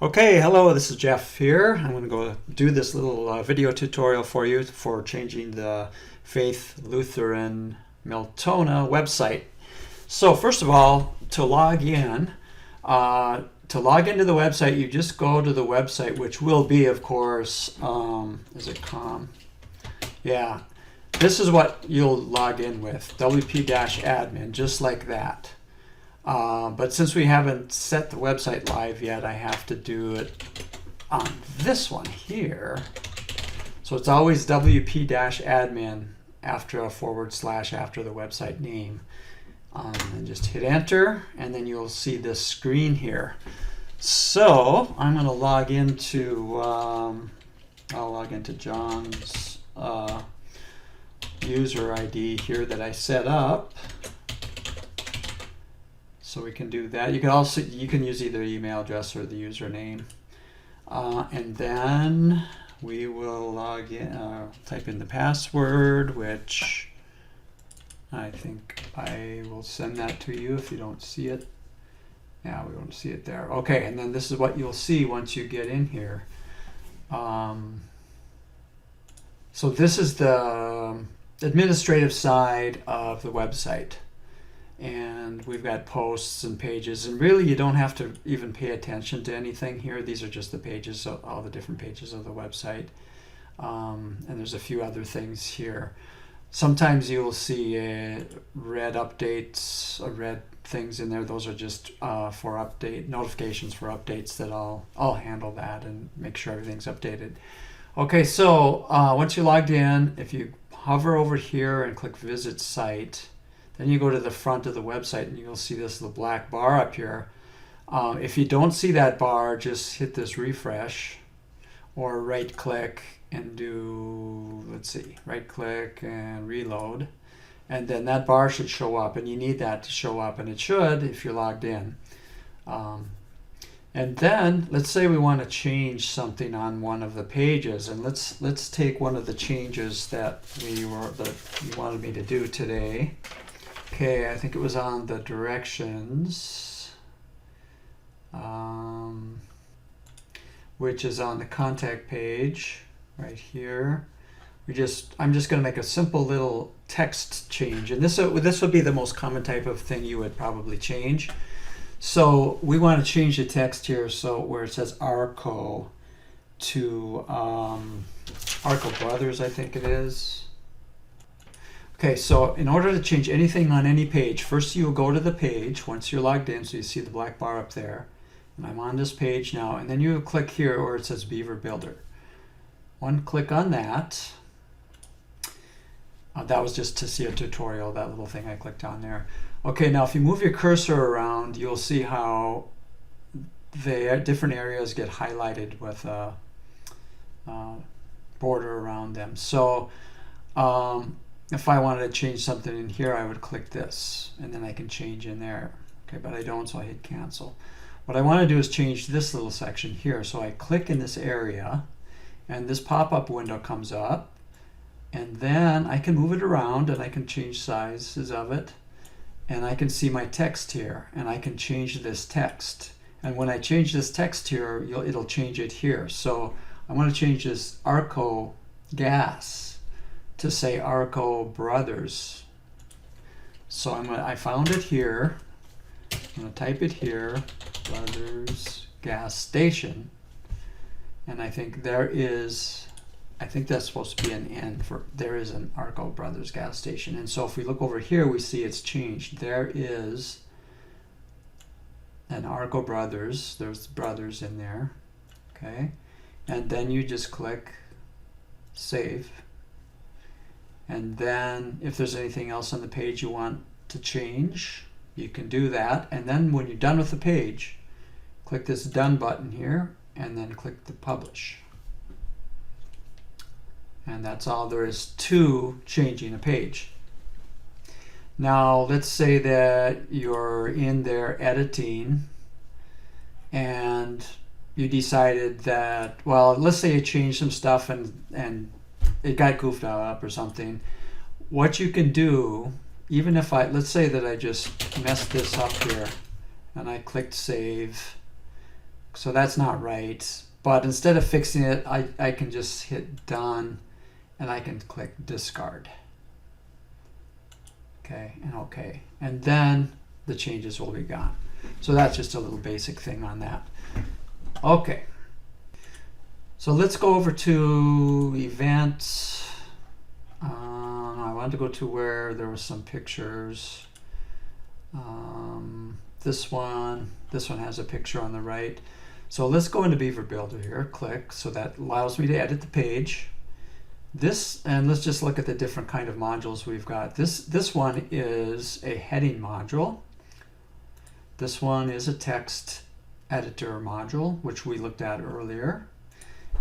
Okay, hello, this is Jeff here. I'm going to go do this little video tutorial for you for changing the Faith Lutheran Miltona website. So first of all, to log into the website, you just go to the website, which will be, of course, is it com? Yeah, this is what you'll log in with, wp-admin, just like that. But since we haven't set the website live yet, I have to do it on this one here. So it's always wp-admin after a / after the website name. And just hit enter, and then you'll see this screen here. So I'm going to log into, I'll log into John's user ID here that I set up. So we can do that. You can use either email address or the username. And then we will log in, type in the password, which I think I will send that to you if you don't see it. Yeah, we won't see it there. Okay, and then this is what you'll see once you get in here. So this is the administrative side of the website. And we've got posts and pages, and really you don't have to even pay attention to anything here. These are just the pages, so all the different pages of the website. And there's a few other things here. Sometimes you'll see red updates, red things in there. Those are just for update notifications for updates that I'll handle that and make sure everything's updated. Okay, so once you're logged in, if you hover over here and click Visit Site, then you go to the front of the website and you'll see this little black bar up here. If you don't see that bar, just hit this refresh or right click and do, let's see, right click and reload. And then that bar should show up, and you need that to show up, and it should if you're logged in. And then let's say we want to change something on one of the pages, and let's take one of the changes that you wanted me to do today. Okay, I think it was on the directions, which is on the contact page right here. I'm just going to make a simple little text change, and this would be the most common type of thing you would probably change. So we want to change the text here, so where it says Arco to Arco Brothers, I think it is. Okay, so in order to change anything on any page, first you'll go to the page once you're logged in, so you see the black bar up there. And I'm on this page now, and then you click here where it says Beaver Builder. One click on that. That was just to see a tutorial, that little thing I clicked on there. Okay, now if you move your cursor around, you'll see how the different areas get highlighted with a border around them. So if I wanted to change something in here, I would click this, and then I can change in there. Okay, but I don't, so I hit cancel. What I want to do is change this little section here. So I click in this area, and this pop-up window comes up, and then I can move it around, and I can change sizes of it, and I can see my text here, and I can change this text. And when I change this text here, it'll change it here. So I want to change this Arco Gas to say Arco Brothers. So I found it here. I'm going to type it here, Brothers Gas Station. And I think that's supposed to be an N for, there is an Arco Brothers Gas Station. And so if we look over here, we see it's changed. There is an Arco Brothers, there's brothers in there, okay? And then you just click Save. And then if there's anything else on the page you want to change, you can do that. And then when you're done with the page, click this Done button here, and then click the Publish. And that's all there is to changing a page. Now let's say that you're in there editing, and you decided that, well, let's say you changed some stuff and it got goofed up or something. What you can do, even if let's say that I just messed this up here and I clicked save, So that's not right. But instead of fixing it, I can just hit done and I can click discard. Okay, and okay. And then the changes will be gone. So that's just a little basic thing on that. Okay. So let's go over to events. I wanted to go to where there was some pictures. This one has a picture on the right. So let's go into Beaver Builder here, click, so that allows me to edit the page. And let's just look at the different kind of modules we've got. This one is a heading module. This one is a text editor module, which we looked at earlier.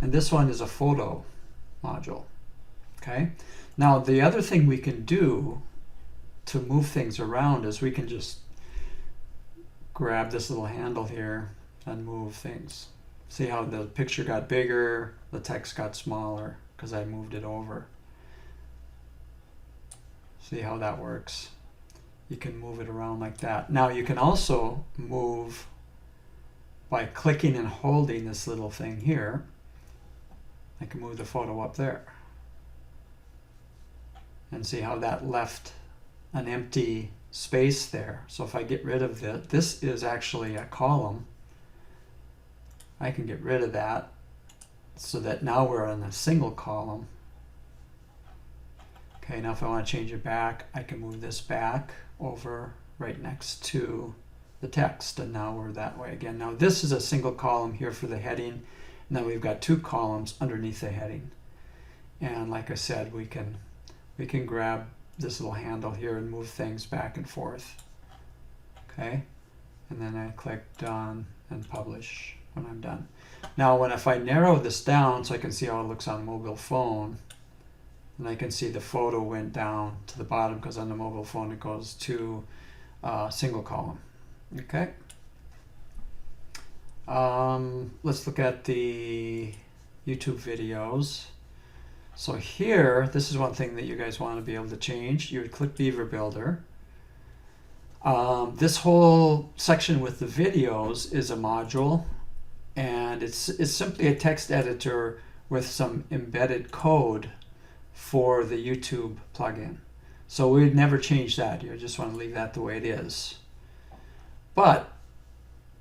And this one is a photo module. Okay. Now the other thing we can do to move things around is we can just grab this little handle here and move things. See how the picture got bigger, the text got smaller because I moved it over. See how that works? You can move it around like that. Now you can also move by clicking and holding this little thing here. I can move the photo up there. And see how that left an empty space there. So if I get rid of this is actually a column. I can get rid of that so that now we're on a single column. Okay, now if I want to change it back, I can move this back over right next to the text, and now we're that way again. Now this is a single column here for the heading, and then we've got two columns underneath the heading. And like I said, we can grab this little handle here and move things back and forth. Okay, and then I click done and publish when I'm done. Now if I narrow this down so I can see how it looks on a mobile phone, and I can see the photo went down to the bottom because on the mobile phone it goes to single column. Okay. Let's look at the YouTube videos. So here, this is one thing that you guys want to be able to change. You would click Beaver Builder. This whole section with the videos is a module, and it's simply a text editor with some embedded code for the YouTube plugin. So we'd never change that. You just want to leave that the way it is. But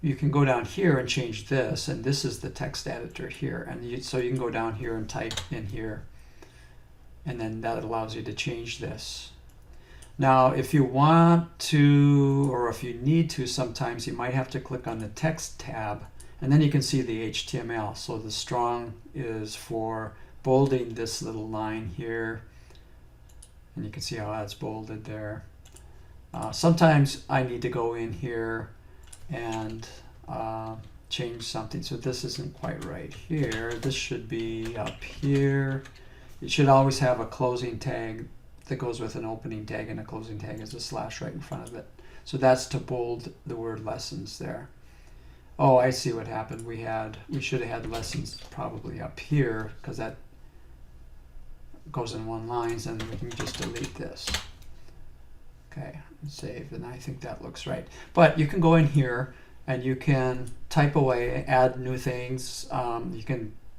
you can go down here and change this, and this is the text editor here. And so you can go down here and type in here, and then that allows you to change this. Now, if you want to, or if you need to, sometimes you might have to click on the text tab, and then you can see the HTML. So the strong is for bolding this little line here, and you can see how that's bolded there. Sometimes I need to go in here and change something. So this isn't quite right here. This should be up here. It should always have a closing tag that goes with an opening tag, and a closing tag is a slash right in front of it. So that's to bold the word lessons there. Oh, I see what happened. We should have had lessons probably up here because that goes in one line, and we can just delete this. Okay, save, and I think that looks right. But you can go in here and you can type away, add new things.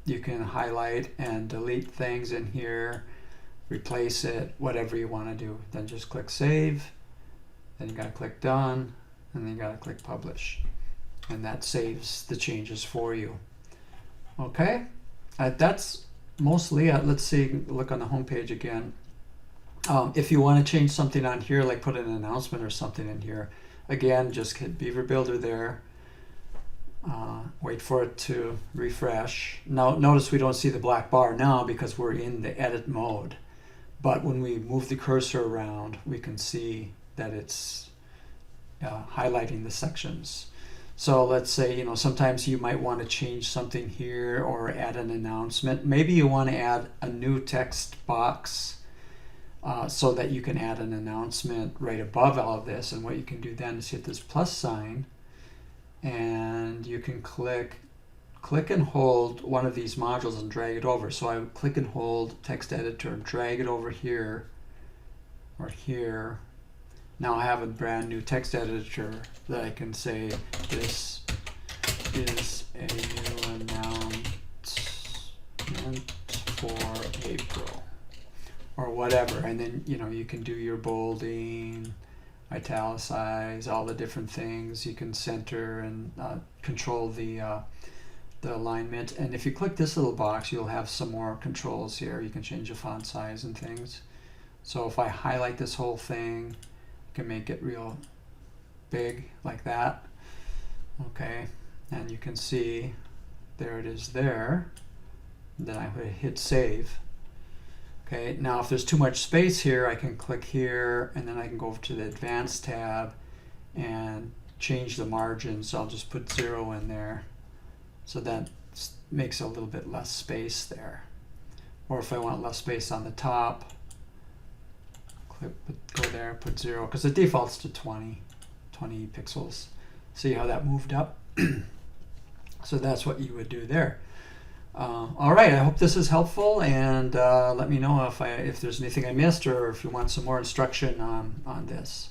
You can highlight and delete things in here, replace it, whatever you want to do. Then just click save, then you got to click done, and then you got to click publish. And that saves the changes for you. Okay, that's mostly it. Let's see, look on the home page again. If you want to change something on here, like put an announcement or something in here, again, just hit Beaver Builder there. Wait for it to refresh. Now notice we don't see the black bar now because we're in the edit mode. But when we move the cursor around, we can see that it's highlighting the sections. So let's say, sometimes you might want to change something here or add an announcement. Maybe you want to add a new text box so that you can add an announcement right above all of this. And what you can do then is hit this plus sign, and you can click and hold one of these modules and drag it over. So I would click and hold text editor, drag it over here or here. Now I have a brand new text editor that I can say this is a whatever. And then, you can do your bolding, italicize, all the different things. You can center and control the alignment. And if you click this little box, you'll have some more controls here. You can change the font size and things. So if I highlight this whole thing, I can make it real big like that. Okay, and you can see there it is there. Then I would hit save. Okay, now if there's too much space here, I can click here, and then I can go over to the Advanced tab and change the margins. So I'll just put 0 in there. So that makes a little bit less space there. Or if I want less space on the top, go there, put 0, because it defaults to 20 pixels. See how that moved up? So that's what you would do there. All right, I hope this is helpful, and let me know if there's anything I missed, or if you want some more instruction on this.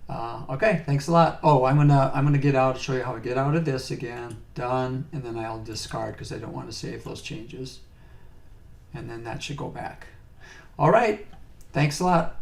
Okay, thanks a lot. Oh, I'm gonna get out, show you how to get out of this again. Done, and then I'll discard because I don't want to save those changes. And then that should go back. All right, thanks a lot.